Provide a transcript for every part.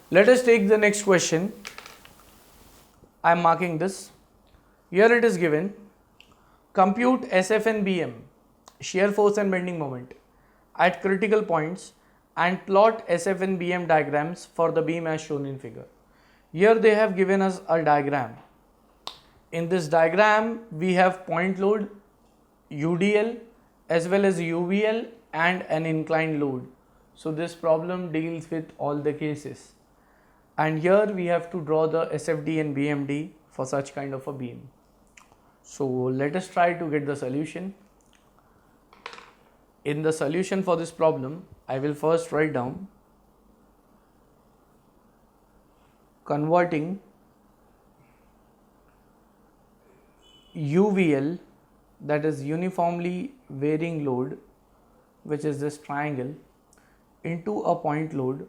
Let us take the next question. I am marking this. Here it is given. Compute SF and BM, shear force and bending moment, at critical points and plot SF and BM diagrams for the beam as shown in figure. Here they have given us a diagram. In this diagram, we have point load, UDL as well as UVL and an inclined load. So this problem deals with all the cases. And here we have to draw the SFD and BMD for such kind of a beam. So let us try to get the solution. In the solution for this problem, I will first write down converting UVL, that is uniformly varying load, which is this triangle, into a point load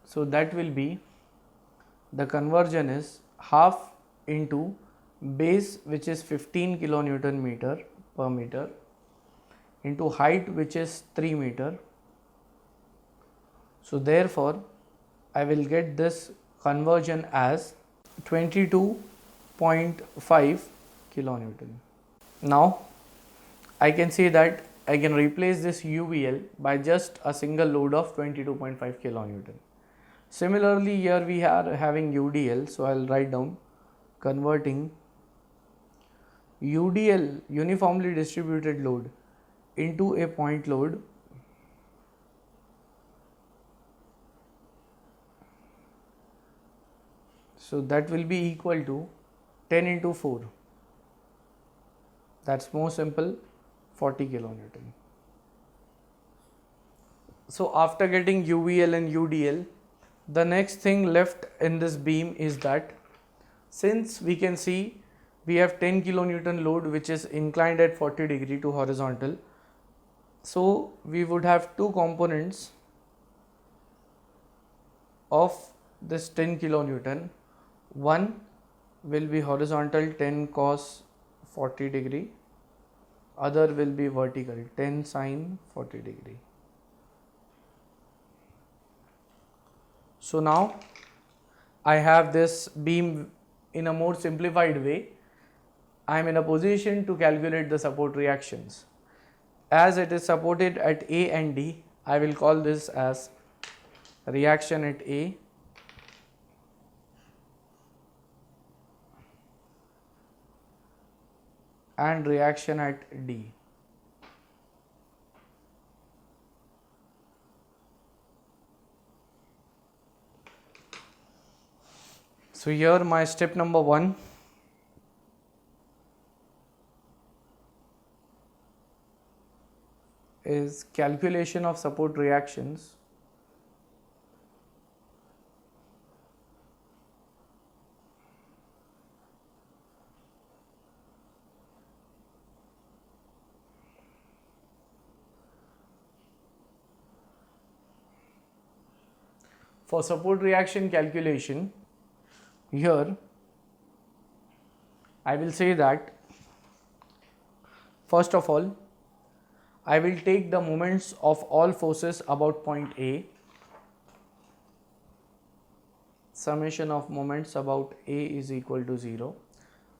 so that will be, the conversion is half into base, which is 15 kilonewton meter per meter, into height, which is 3 meter. So therefore I will get this conversion as 22.5 kilonewton. Now I can say that I can replace this UVL by just a single load of 22.5 kilonewton. Similarly, here we are having UDL, so I will write down converting UDL, uniformly distributed load, into a point load so that will be equal to 10 into 4, that's more simple, 40 kilonewton. So after getting UVL and UDL, the next thing left in this beam is that, since we can see we have 10 kilonewton load which is inclined at 40 degree to horizontal, so we would have two components of this 10 kilonewton. One will be horizontal 10 cos 40 degree, other will be vertical 10 sin 40 degree. So now I have this beam in a more simplified way. I am in a position to calculate the support reactions. As it is supported at A and D, I will call this as reaction at A and reaction at D. So here my step number 1 is calculation of support reactions . For support reaction calculation, here I will say that first of all I will take the moments of all forces about point A, summation of moments about A is equal to 0.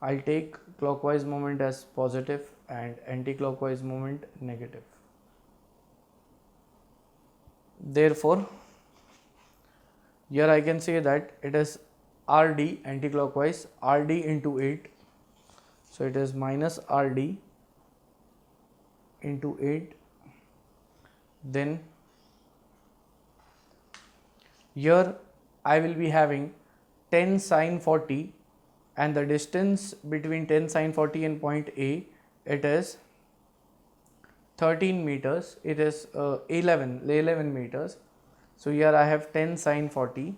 I will take clockwise moment as positive and anti-clockwise moment negative. Therefore, here I can say that it is RD anti-clockwise, RD into 8. So it is minus RD into 8. Then here I will be having 10 sin 40, and the distance between 10 sin 40 and point A, it is 13 meters, it is 11 meters. So here I have 10 sin 40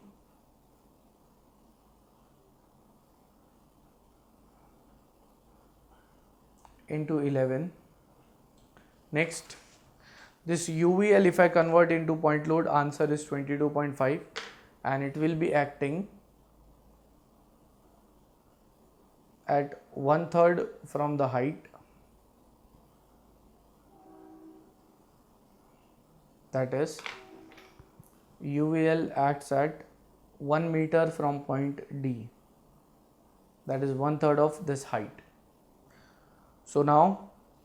into 11. Next, this UVL, if I convert into point load, answer is 22.5, and it will be acting at 1/3 from the height. that is UVL acts at 1 meter from point D, that is 1/3 of this height. So now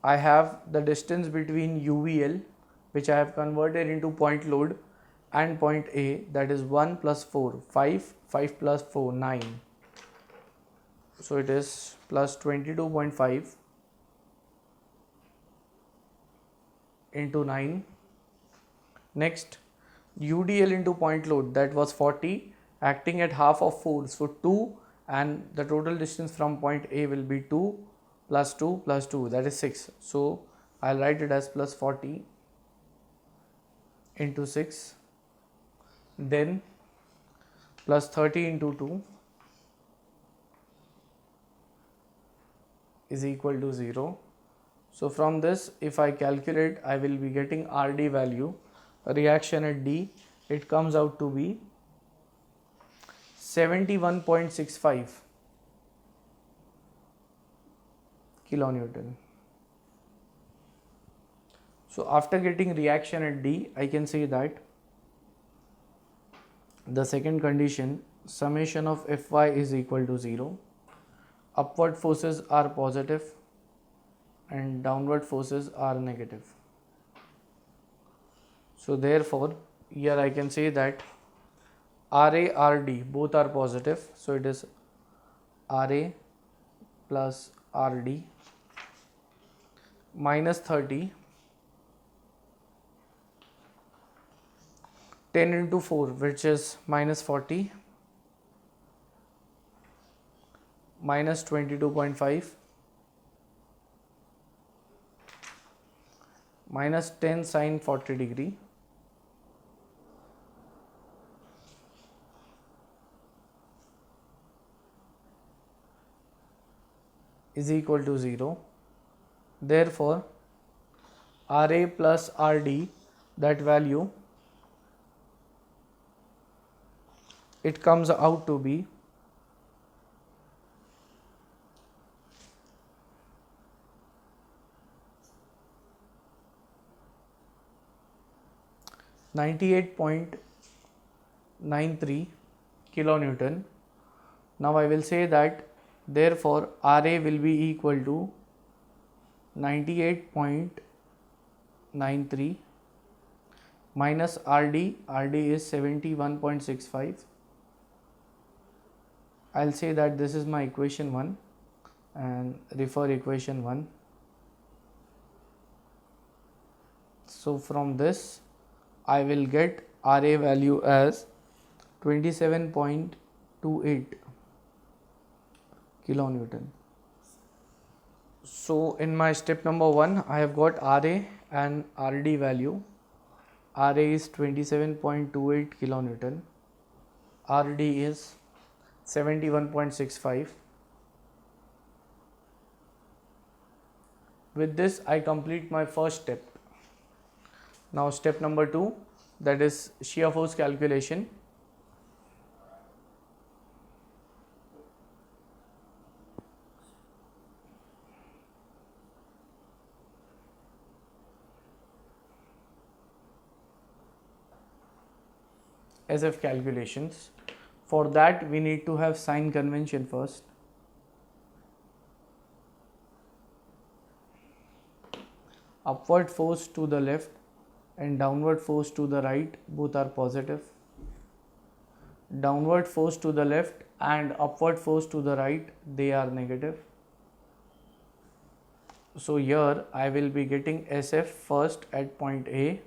I have the distance between UVL, which I have converted into point load, and point A, that is 1 plus 4, 5, 5 plus 4, 9. So it is plus 22.5 into 9. Next, UDL into point load, that was 40, acting at half of 4, so 2, and the total distance from point A will be 2 plus 2 plus 2, that is 6. So I'll write it as plus 40 into 6, then plus 30 into 2 is equal to 0. So from this, if I calculate, I will be getting RD value, reaction at D, it comes out to be 71.65 kilonewton. So after getting reaction at D, I can say that the second condition, summation of Fy is equal to 0, upward forces are positive and downward forces are negative. So therefore, here I can say that RA, RD both are positive, so it is RA plus RD minus 30, 10 into 4, which is minus 40, minus 22.5, minus 10 sine 40 degree, is equal to 0. Therefore, RA plus RD, that value, it comes out to be 98.93 kilonewton. Now I will say that therefore RA will be equal to 98.93 minus RD, RD is 71.65. I'll say that this is my equation 1 and refer equation 1. So from this I will get RA value as 27.28 kilonewton. So in my step number 1, I have got RA and RD value. RA is 27.28 kilonewton, RD is 71.65. With this I complete my first step. Now step number 2, that is shear force calculation. SF calculations. For that we need to have sign convention first. Upward force to the left and downward force to the right both are positive. Downward force to the left and upward force to the right, they are negative. So here I will be getting SF first at point A.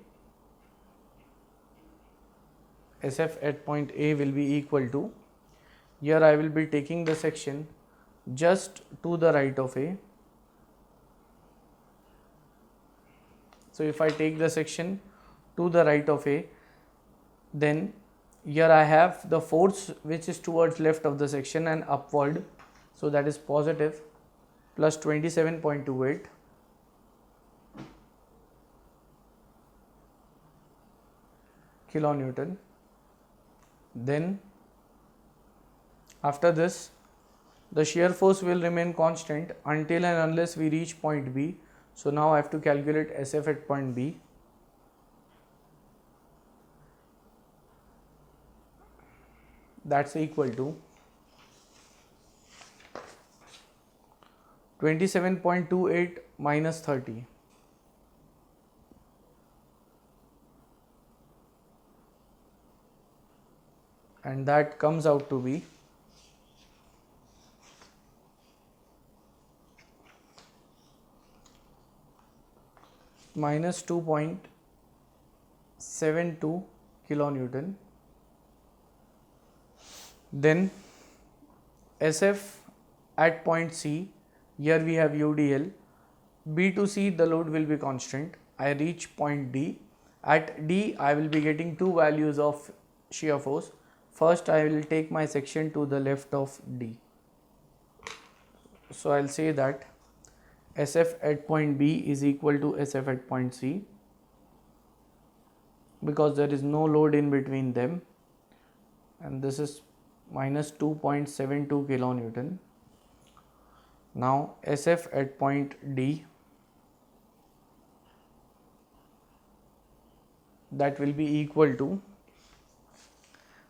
SF at point A will be equal to, here I will be taking the section just to the right of A. So if I take the section to the right of A, then here I have the force which is towards left of the section and upward, so that is positive, plus 27.28 kilonewton. Then after this the shear force will remain constant until and unless we reach point B. So now I have to calculate SF at point B. that's equal to 27.28 minus 30. And that comes out to be minus 2.72 kilonewton. Then SF at point C, here we have UDL. B to C the load will be constant. I reach point D. At D I will be getting two values of shear force. First I will take my section to the left of D. So I will say that SF at point B is equal to SF at point C, because there is no load in between them, and this is minus 2.72 kilonewton. Now SF at point D, that will be equal to,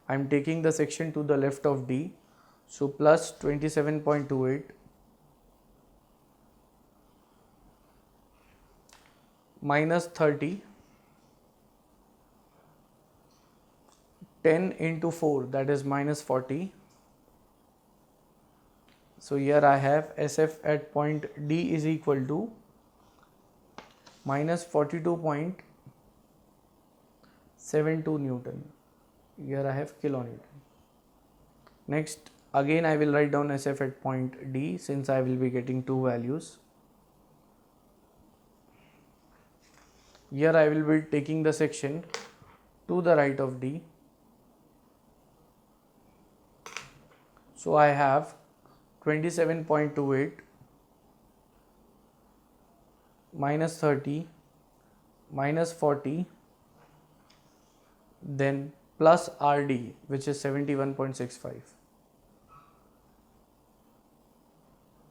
I am taking the section to the left of D, so plus 27.28 minus 30, 10 into 4, that is minus 40. So here I have SF at point D is equal to minus 42.72 Newton. Here I have kilonewton. Next, again I will write down SF at point D, since I will be getting two values. Here I will be taking the section to the right of D. So I have 27.28 minus 30 minus 40, then plus RD, which is 71.65.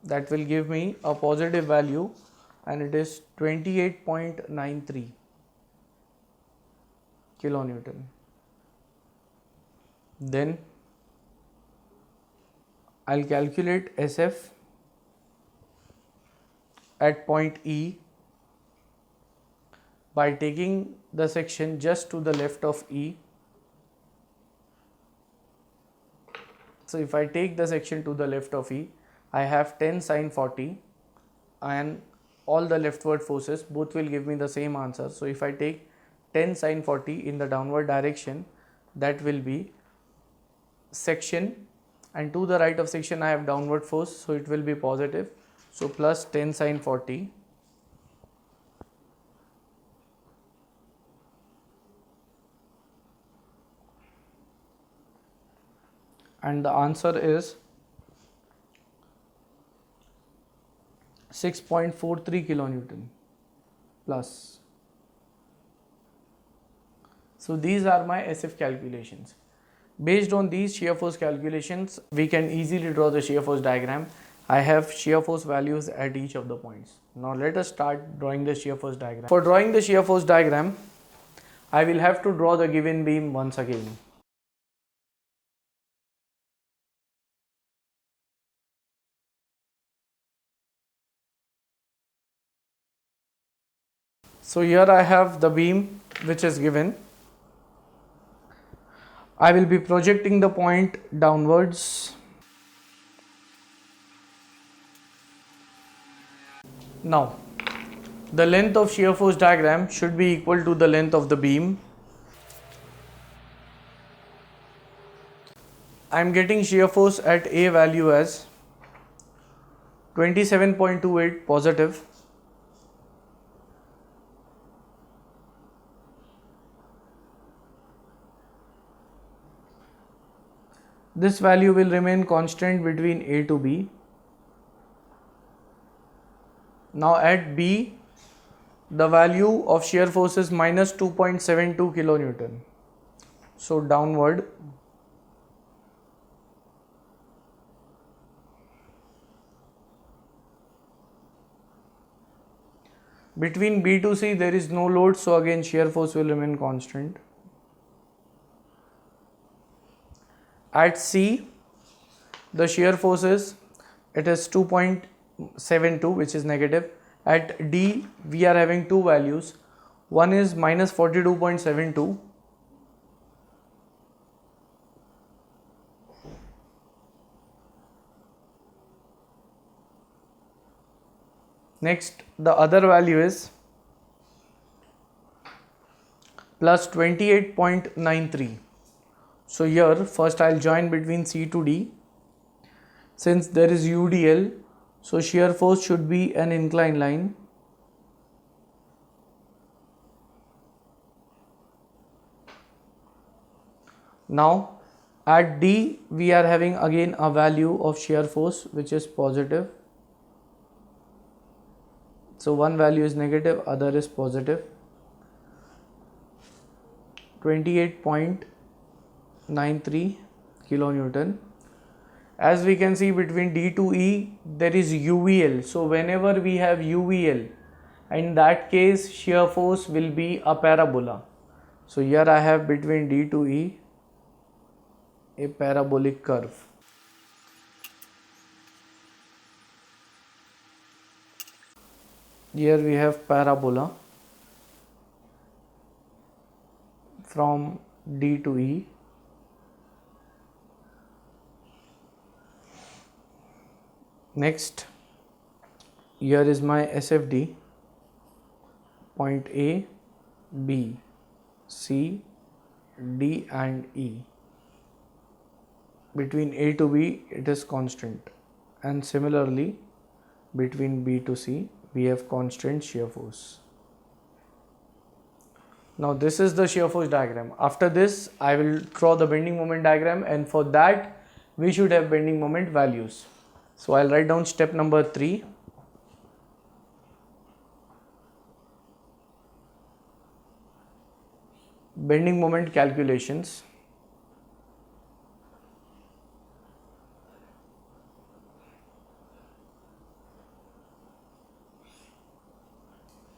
That will give me a positive value, and it is 28.93 kilonewton. Then I'll calculate SF at point E by taking the section just to the left of E. So if I take the section to the left of E, I have 10 sin 40, and all the leftward forces both will give me the same answer. So if I take 10 sin 40 in the downward direction, that will be section, and to the right of section I have downward force, so it will be positive. So plus 10 sin 40 and the answer is 6.43 kilonewton plus. So these are my SF calculations. Based on these shear force calculations, we can easily draw the shear force diagram. I have shear force values at each of the points. Now let us start drawing the shear force diagram. For drawing the shear force diagram, I will have to draw the given beam once again. So here I have the beam which is given. I will be projecting the point downwards. Now, the length of shear force diagram should be equal to the length of the beam. I am getting shear force at A value as 27.28 positive. This value will remain constant between A to B. Now at B, the value of shear force is minus 2.72 kilonewton. So downward, between B to C there is no load, so again shear force will remain constant. At C, the shear force is, it is 2.72, which is negative. At D, we are having two values. One is minus 42.72. Next, the other value is plus 28.93. So here first I'll join between C to D. Since there is UDL, so shear force should be an inclined line. Now at D we are having again a value of shear force which is positive. So one value is negative, other is positive. 28.93 kilonewton. As we can see, between D to E there is UVL. So whenever we have UVL, in that case shear force will be a parabola. So here I have between D to E a parabolic curve. Here we have parabola from D to E. Next, here is my SFD, point A, B, C, D and E. Between A to B it is constant, and similarly between B to C we have constant shear force. Now this is the shear force diagram. After this I will draw the bending moment diagram, and for that we should have bending moment values. So I'll write down step number 3. Bending moment calculations.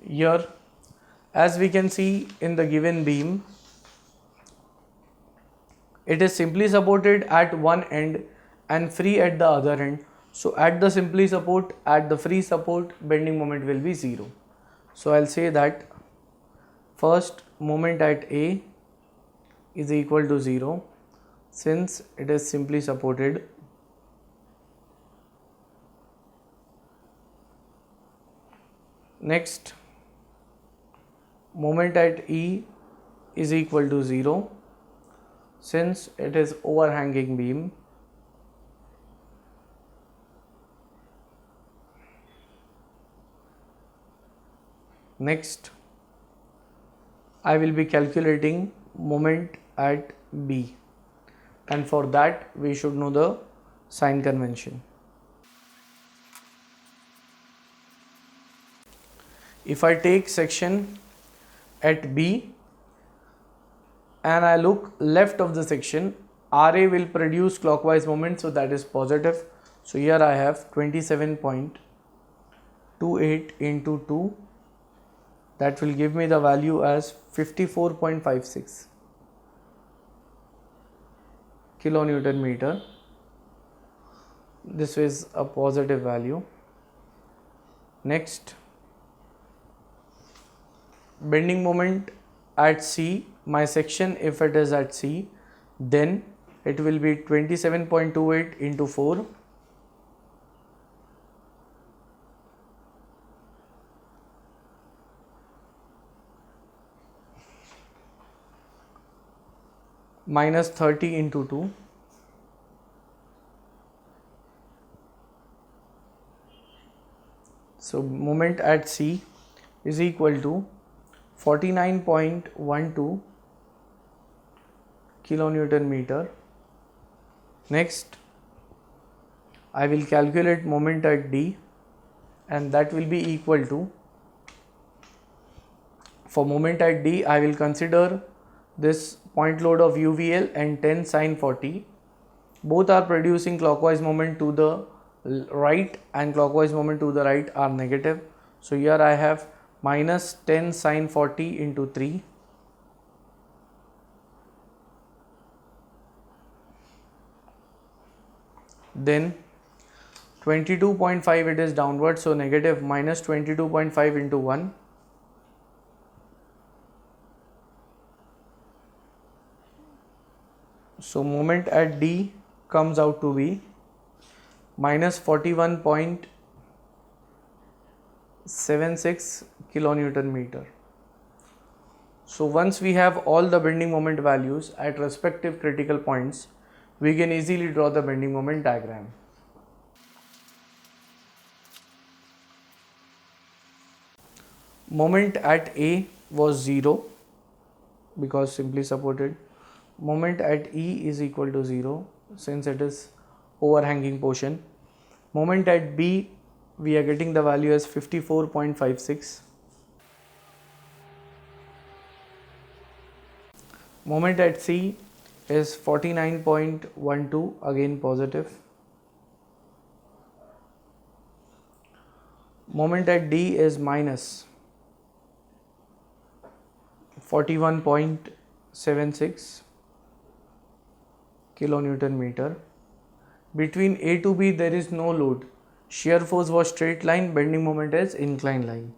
Here, as we can see in the given beam, it is simply supported at one end and free at the other end. So at the simply support, at the free support, bending moment will be 0. So I'll say that first moment at A is equal to 0 since it is simply supported. Next, moment at E is equal to 0 since it is overhanging beam. Next, I will be calculating moment at B, and for that we should know the sign convention. If I take section at B and I look left of the section, RA will produce clockwise moment, so that is positive. So here I have 27.28 into 2, that will give me the value as 54.56 kilonewton meter. This is a positive value. Next, bending moment at C, my section if it is at C, then it will be 27.28 into 4. Minus 30 into 2. So moment at C is equal to 49.12 kilonewton meter. Next, I will calculate moment at D, and that will be equal to, for moment at D I will consider this point load of UVL and 10 sin 40. Both are producing clockwise moment to the right and clockwise moment to the right are negative. So here I have minus 10 sin 40 into 3. then 22.5 it is downward, so negative minus 22.5 into 1. So moment at D comes out to be minus 41.76 kilonewton meter. So once we have all the bending moment values at respective critical points, we can easily draw the bending moment diagram. Moment at A was 0 because simply supported. Moment at E is equal to 0 since it is overhanging portion. Moment at B, we are getting the value as 54.56. Moment at C is 49.12, again positive. Moment at D is minus 41.76 kilonewton meter. Between A to B there is no load. Shear force was straight line, bending moment is inclined line.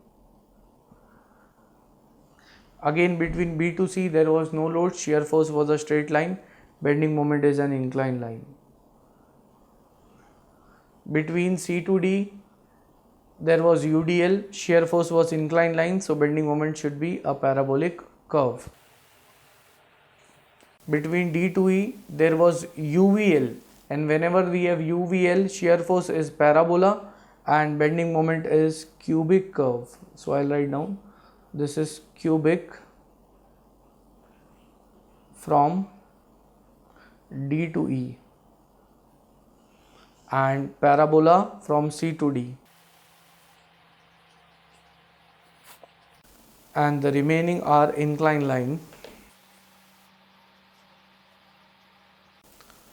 Again between B to C there was no load, shear force was a straight line, bending moment is an inclined line. Between C to D there was UDL, shear force was inclined line, so bending moment should be a parabolic curve. Between D to E there was UVL, and whenever we have UVL, shear force is parabola and bending moment is cubic curve. So I'll write down, this is cubic from D to E and parabola from C to D, and the remaining are inclined line.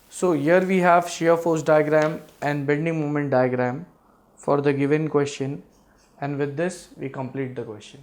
So here we have shear force diagram and bending moment diagram for the given question, and with this we complete the question.